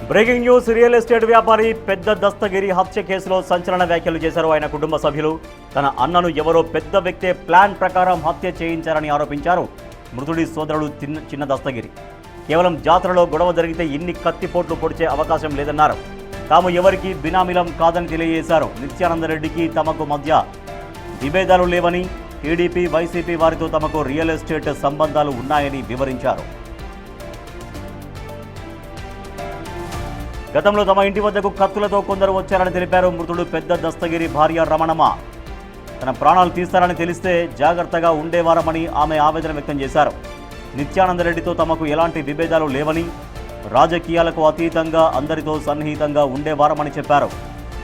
Breaking news. Real estate వ్యాపారి పెద్ద దస్తగిరి హత్య కేసులో సంచలన వ్యాఖ్యలు చేశారు ఆయన కుటుంబ సభ్యులు. తన అన్నను ఎవరో పెద్ద వ్యక్తే ప్లాన్ ప్రకారం హత్య చేయించారని ఆరోపించారు మృతుడి సోదరుడు చిన్న దస్తగిరి. కేవలం జాతరలో గొడవ జరిగితే ఇన్ని కత్తిపోట్లు పొడిచే అవకాశం లేదన్నారు. తాము ఎవరికి బినామీలం కాదని తెలియజేశారు. నిత్యానందరెడ్డికి తమకు మధ్య విభేదాలు లేవని, టీడీపీ వైసీపీ వారితో తమకు రియల్ ఎస్టేట్ సంబంధాలు ఉన్నాయని వివరించారు. గతంలో తమ ఇంటి వద్దకు కత్తులతో కొందరు వచ్చారని తెలిపారు. మృతుడు పెద్ద దస్తగిరి భార్య రమణమ్మ తన ప్రాణాలు తీస్తారని తెలిస్తే జాగ్రత్తగా ఉండేవారమని ఆమె ఆవేదన వ్యక్తం చేశారు. నిత్యానందరెడ్డితో తమకు ఎలాంటి విభేదాలు లేవని, రాజకీయాలకు అతీతంగా అందరితో సన్నిహితంగా ఉండేవారమని చెప్పారు.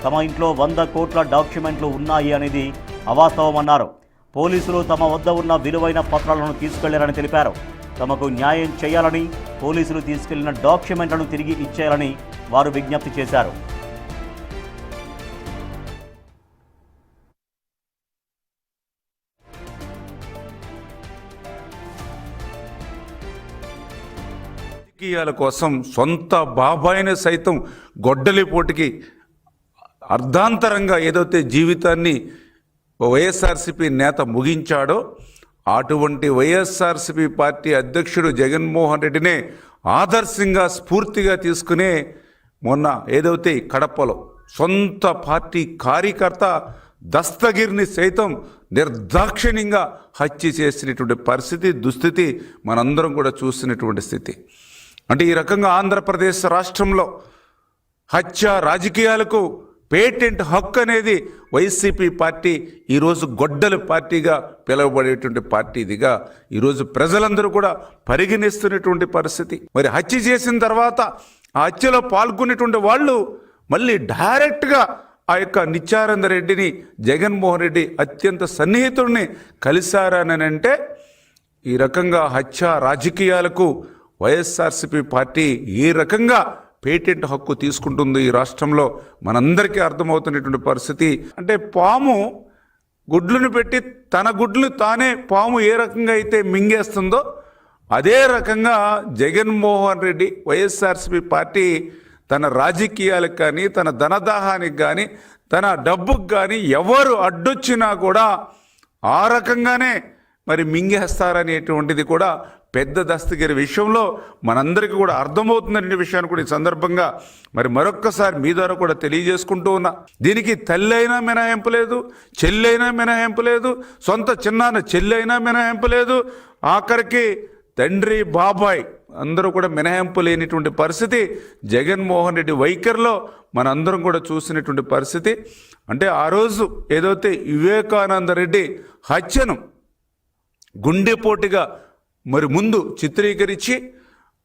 తమ ఇంట్లో 100 కోట్ల డాక్యుమెంట్లు ఉన్నాయి అనేది అవాస్తవమన్నారు. పోలీసులు తమ వద్ద ఉన్న విలువైన పత్రాలను తీసుకెళ్లారని తెలిపారు. తమకు న్యాయం చేయాలని, పోలీసులు తీసుకెళ్లిన డాక్యుమెంట్లను తిరిగి ఇచ్చేయాలని వారు విజ్ఞప్తి చేశారు. రాజకీయాల కోసం సొంత బాబాయిని సైతం గొడ్డలిపోటుకి అర్ధాంతరంగా ఏదైతే జీవితాన్ని వైఎస్ఆర్సీపీ నేత ముగించాడో అటువంటి వైఎస్ఆర్సీపీ పార్టీ అధ్యక్షుడు జగన్మోహన్ రెడ్డినే ఆదర్శంగా స్ఫూర్తిగా తీసుకునే మొన్న ఏదైతే కడపలో సొంత పార్టీ కార్యకర్త దస్తగిరిని సైతం నిర్దాక్షిణ్యంగా హత్య చేసినటువంటి పరిస్థితి, దుస్థితి మనందరం కూడా చూసినటువంటి స్థితి. అంటే ఈ రకంగా ఆంధ్రప్రదేశ్ రాష్ట్రంలో హత్య రాజకీయాలకు పేటెంట్ హక్కు అనేది వైసీపీ పార్టీ ఈరోజు గొడ్డల పార్టీగా పిలువబడేటువంటి పార్టీదిగా ఈరోజు ప్రజలందరూ కూడా పరిగణిస్తున్నటువంటి పరిస్థితి. మరి హత్య చేసిన తర్వాత ఆ హత్యలో పాల్గొనేటువంటి వాళ్ళు మళ్ళీ డైరెక్ట్గా ఆ యొక్క నిత్యానందరెడ్డిని జగన్మోహన్ రెడ్డి అత్యంత సన్నిహితుడిని కలిశారని అంటే ఈ రకంగా హత్య రాజకీయాలకు వైఎస్ఆర్సీపీ పార్టీ ఏ రకంగా పేటెంట్ హక్కు తీసుకుంటుంది ఈ రాష్ట్రంలో మనందరికీ అర్థమవుతున్నటువంటి పరిస్థితి. అంటే పాము గుడ్లను పెట్టి తన గుడ్లు తానే పాము ఏ రకంగా అయితే మింగేస్తుందో అదే రకంగా జగన్మోహన్ రెడ్డి వైఎస్ఆర్సీపీ పార్టీ తన రాజకీయాలకు కానీ, తన ధనదాహానికి కానీ, తన డబ్బుకు కానీ ఎవరు అడ్డొచ్చినా కూడా ఆ రకంగానే మరి మింగేస్తారనేటువంటిది కూడా పెద్ద దస్తగిరి విషయంలో మనందరికీ కూడా అర్థమవుతుందనే విషయాన్ని కూడా ఈ సందర్భంగా మరి మరొక్కసారి మీ ద్వారా కూడా తెలియజేసుకుంటూ ఉన్నా. దీనికి తల్లి అయినా మినహాయింపు లేదు, చెల్లి అయినా మినహాయింపు లేదు, సొంత చిన్నాన్న చెల్లి అయినా మినహాయింపు లేదు, ఆఖరికి తండ్రి బాబాయ్ అందరూ కూడా మినహాయింపు లేనిటువంటి పరిస్థితి జగన్మోహన్ రెడ్డి వైఖరిలో మనందరం కూడా చూసినటువంటి పరిస్థితి. అంటే ఆ రోజు ఏదైతే వివేకానంద రెడ్డి హత్యను గుండెపోటుగా మరి ముందు చిత్రీకరించి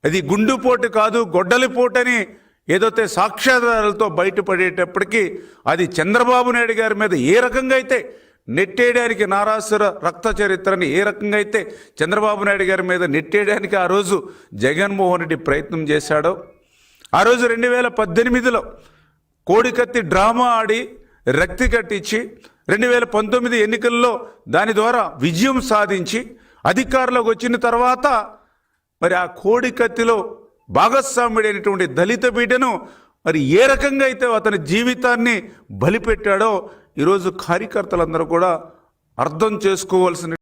అది గుండెపోటు కాదు గొడ్డలిపోటని ఏదైతే సాక్ష్యాధారాలతో బయటపడేటప్పటికీ అది చంద్రబాబు నాయుడు గారి మీద ఏ రకంగా అయితే నెట్టేయడానికి, నారాసుర రక్త చరిత్రని ఏ రకంగా అయితే చంద్రబాబు నాయుడు గారి మీద నెట్టేయడానికి ఆ రోజు జగన్మోహన్ రెడ్డి ప్రయత్నం చేశాడో, ఆ రోజు 2018లో కోడికత్తి డ్రామా ఆడి రక్తి కట్టించి 2019 ఎన్నికల్లో దాని ద్వారా విజయం సాధించి అధికారంలోకి వచ్చిన తర్వాత మరి ఆ కోడికత్తిలో భాగస్వామ్యుడైనటువంటి దళిత బిడ్డను మరి ఏ రకంగా అయితే అతని జీవితాన్ని బలిపెట్టాడో ఈరోజు కార్యకర్తలందరూ కూడా అర్థం చేసుకోవాల్సిన